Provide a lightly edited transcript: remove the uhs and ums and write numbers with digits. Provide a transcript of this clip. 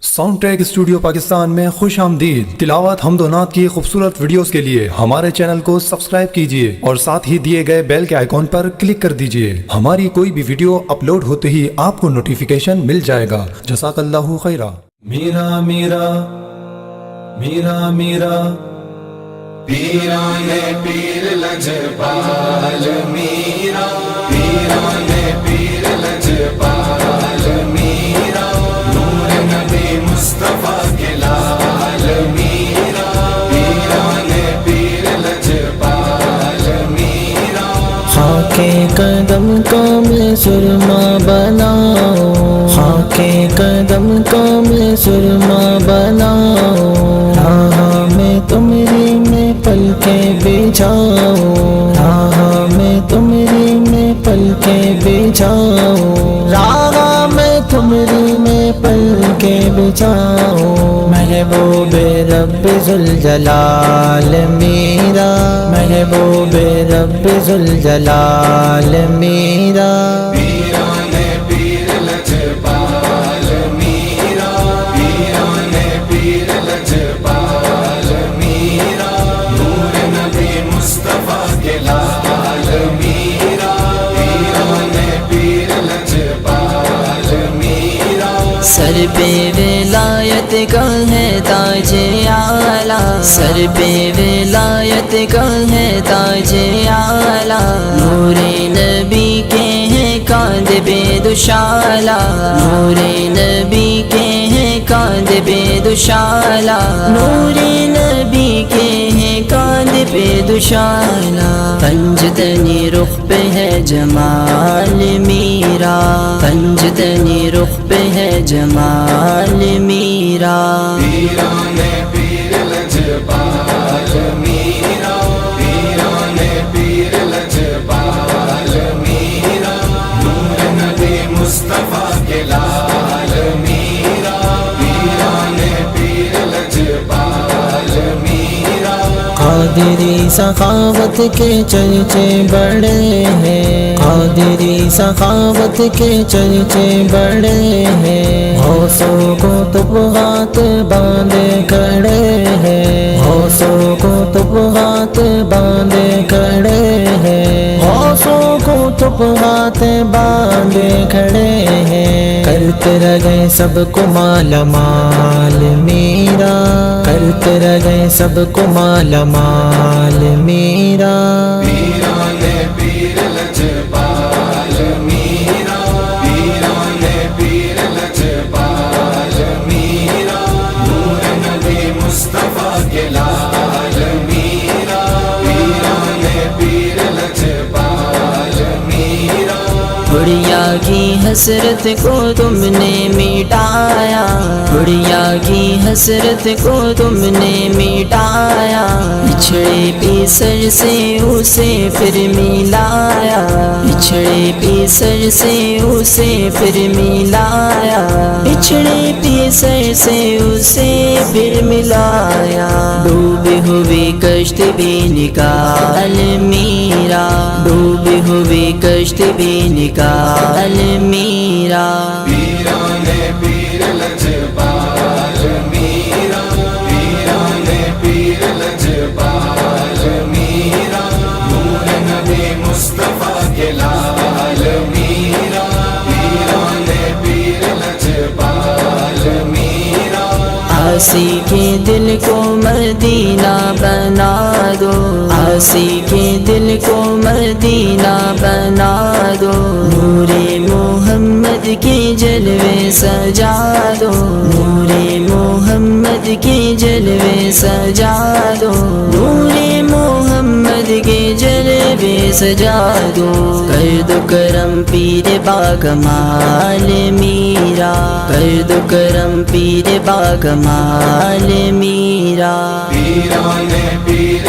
Sound track studio Pakistan میں خوش آمدید۔ تلاوت حمد و نعت کی خوبصورت ویڈیوز کے لیے ہمارے چینل کو سبسکرائب کیجئے اور ساتھ ہی دیے گئے بیل کے آئیکن پر کلک کر دیجئے۔ ہماری کوئی بھی ویڈیو اپلوڈ ہوتے ہی آپ کو نوٹیفیکیشن مل جائے گا۔ جزاک اللہ خیرہ۔ میرا میرا میرا میرا پیران پیر لجپال میرا، پیران پیر لجپال میرا، نور نبی مصطفیٰ کے لال میرا، پیران پیر لجپال میرا۔ خاک قدم کو میں سرما بناؤ، خاک قدم کو میں سرما بناؤ، راہ میں تمری میں پلکیں بچھاؤ، راہ میں تمری میں پلکیں بچھاؤ، راہ میں تمری میں پلکیں بچھاؤ۔ محبوب رب ذوالجلال میرا، محبوب رب ذوالجلال میرا، پیران پیر لجپال میرا، پیران پیر لجپال میرا، نور نبی مصطفیٰ کے لال میرا، پیران پیر لجپال میرا۔ سر پہ ولایت کا ہے تاج اعلیٰ، سر پہ ولایت کا ہے تاج اعلیٰ، نور نبی کے ہیں کاندھ بے دوشالہ، نور نبی کے ہیں کاندھ بے دوشالہ، نور نبی کے ہیں کاندھ بے دوشالہ۔ پنجتنی رخ پہ ہے جمال میرا، پنجتنی رخ پہ ہے جمال میرا، پیران پیر لجپال میرا، پیران پیر لجپال میرا، نور نبی مصطفیٰ کے لال میرا، پیران پیر لجپال میرا۔ قادری سخاوت کے چرچے بڑے ہیں، قادری سخاوت کے چرچے بڑے ہیں، غوثوں کو طبقات باندھے کھڑے ہیں، غوثوں کو طبقات باندھے کھڑے ہیں، غوثوں کو طبقات باندھے کھڑے ہیں۔ کرتے رہے سب کو مالا مال میرا، کرتے رہے سب کو مالا مال میرا، پیران پیر لجپال میرا، پیران پیر لجپال میرا، نور نبی مصطفیٰ کے لال میرا، پیران پیر لجپال میرا۔ بڑھیا کی حسرت کو تم نے مٹایا، بڑھیا کی حسرت کو تم نے مٹایا، پچھڑے پیسر سے اسے پھر ملایا، پچھڑے پیسر سے اسے پھر ملایا، پچھڑے پیسر سے اسے پھر ملایا۔ ڈوبی ہوئی کشت بھی نکال میرا، ڈوبی ہوئی کشت بھی نکال میرا، پیران پیر لجپال میرا، پیران پیر لجپال میرا، نور نبی مصطفیٰ کے لال میرا، پیران پیر لجپال میرا۔ آسی کے دل کو مدینہ بنا دو، آسی کے دل کو مدینہ بنا دو، نور محمد کے جلوے سجا دو، نور محمد کے جلوے سجا دو، نور محمد کے جلوے سجا دو۔ کر دو کرم پیر باکمال میرا، کر دو کرم پیر باکمال میرا، پیران پیر